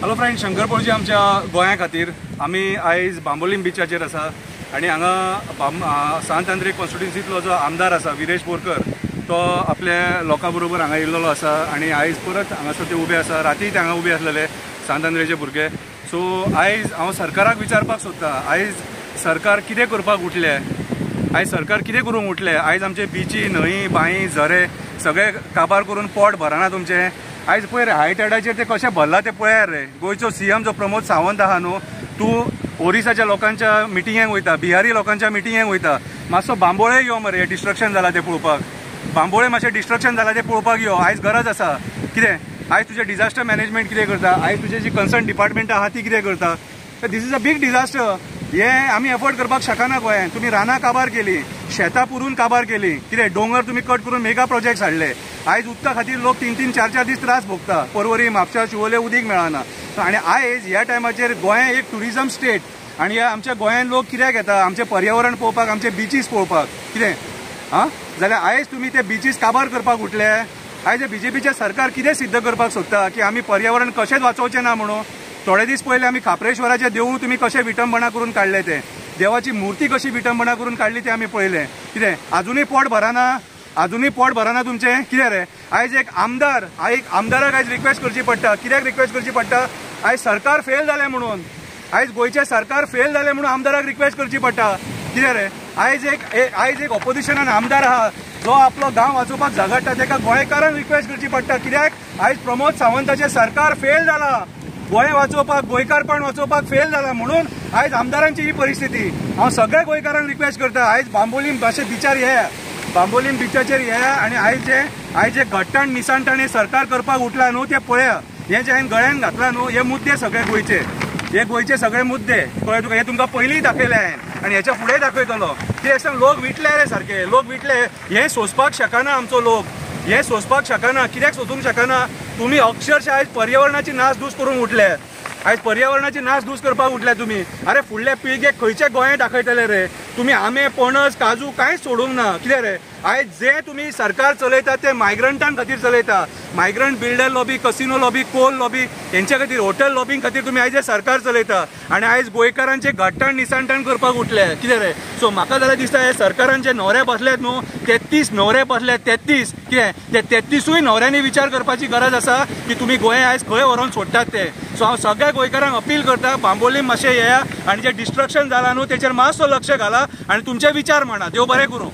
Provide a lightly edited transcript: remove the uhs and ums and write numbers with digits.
Hello friend, Shankar Panaji आमच्या गोंया खातीर आमी आयज बांबोलीम बिचाचेर आसा आणि हांगा सांत आंद्रे कॉन्स्टिट्युएन्सींतलो जो आमदार आसा विरेश बोरकर तो आपल्या लोकां बरोबर हांगा येयल्लो आसा आणि आयज परत हांगासर ते उबे आसा. राती ते हांगा उबे आसलेले सांत आंद्रेचे भुरगे. सो आयज हांव सरकाराक विचारपाक सोदतां, आयज सरकार कितें करपाक उठले, आयज सरकार कितें करूंक उठले. आयज आमचे बिची, न्हंय, बांय, झरे सगळे काबार करून पोट भरना तुमचें. आयज पळय रे, हायटेडाचेर ते कशें भरला ते पळयात रे. गोंयचो सीएम जो प्रमोद सावंत आहा न्हू, तूं ओरिसाच्या लोकांच्या मिटिंगेक वयता, बिहारी लोकांच्या मिटिंगेक वयता. मातसो बांबोळे यो मरे, डिस्ट्रक्शन जाला ते पळोवपाक. बांबोळे मातशें डिस्ट्रक्शन जाला ते पळोवपाक यो. आयज गरज आसा. कितें आयज तुजें डिजास्टर मॅनेजमेंट कितें करता, आयज तुजें जी कन्सर्न डिपार्टमेंट आहा ती कितें करता. दीस इज अ बीग डिजास्टर. हे आमी एफोर्ड करपाक शकना गोंयांत. तुमी रानां काबार केली, शेतां पुरून काबार केली, कितें डोंगर तुमी कट करून मेगा प्रोजेक्ट्स हाडले. आयज उदका खातीर लोक 3-3, 4-4 दीस त्रास भोगता. परवरी, म्हापसा, शिवोले उदीक मेळना. आनी आयज ह्या टायमाचेर गोंय एक टुरिझम स्टेट आनी ह्या आमच्या गोंयांत लोक कित्याक येता, आमचें पर्यावरण पळोवपाक, आमचे बिचीस पळोवपाक. कितें जाल्यार आयज तुमी ते बिचीस काबार करपाक उठले. आयज बीजेपीचे सरकार कितें सिद्ध करपाक सोदता की आमी पर्यावरण कशेंच वाचोवचें ना म्हणून. थोडे दीस पयले आमी खापरेश्वराचें देवूळ तुमी कशें विटंबना करून काडलें, ते देवाची मुर्ती कशी विटंबना करून काडली ते आमी पळयलें. कितें आजुनूय पोट भरना तुमचें. कितें रे, आयज एक आमदाराक आयज रिक्वेस्ट करची पडटा. कित्याक रिक्वेस्ट करची पडटा, आयज सरकार फेल जालें म्हणून. आयज गोंयचें सरकार फेल जालें म्हणून आमदाराक रिक्वेस्ट करची पडटा. कितें रे, आयज एक ऑपोजिशनान आमदार आहा जो आपलो गांव वाचोवपाक झगडटा, ताका गोंयकारांक रिक्वेस्ट करची पडटा. कित्याक आयज प्रमोद सावंताचें सरकार फेल जाला, गोंय वाचोवपाक, गोंयकारपण वाचोवपाक फेल जाला म्हणून आयज आमदारांची ही परिस्थिती. हांव सगळ्या गोंयकारांक रिक्वेस्ट करता, आयज बांबोलीम बिचार येया, बांबोलीम बिचाचेर येया आणि आयज जे घट्टण निसाणटण हे सरकार करपाक उठला न्हू ते पळया. हे जे हांवें गळ्यान घातला न्हू, हे मुद्दे सगळे गोंयचे, हे गोंयचे सगळे मुद्दे कळ्ळे तुका. हे तुमकां पयलीं दाखयले हांवें आणि हेच्या फुडें दाखयतलो. कित्याक लोक विटले रे सारके, लोक विटले. हे सोंसपाक शकना आमचो लोक, हे सोंसपाक शकना. कित्याक सोंसूंक शकना, तुमी अक्षरशः आयज पर्यावरणाची नासधूस करूंक उठले. आयज पर्यावरणाची नासधूस करपाक उठले तुमी. अरे फुडले पिळगेक खंयचे गोंय दाखयतले रे तुमी. आंबे, पणस, काजू कांयच सोडूंक ना. कितें रे, आयज जे तुमी सरकार चलयता ते मायग्रंटां खातीर चलयता. Migrant builder lobby, casino lobby, coal lobby, हेंच्या खातीर, हॉटेल लॉबींग खातीर तुमी आयज सरकार चलयता आनी आयज गोंयकारांचे घट्टण निसाणटण करपाक उठले. कितें रे, सो म्हाका जाल्यार दिसता हे सरकारांचे न्हवरे बसलेत न्हू, 33 न्हवरे बसले. 33 कितें ते 33ूय न्हवऱ्यांनी विचार करपाची गरज आसा की तुमी गोंय आयज खंय व्हरोन सोडटात ते. सो हांव सगळ्या गोंयकारांक अपील करता, बांबोलीम मातशें येया आनी जे डिस्ट्रक्शन जालां न्हू तेचेर मातसो लक्ष घाला आनी तुमचे विचार मांडा. देव बरें करूं.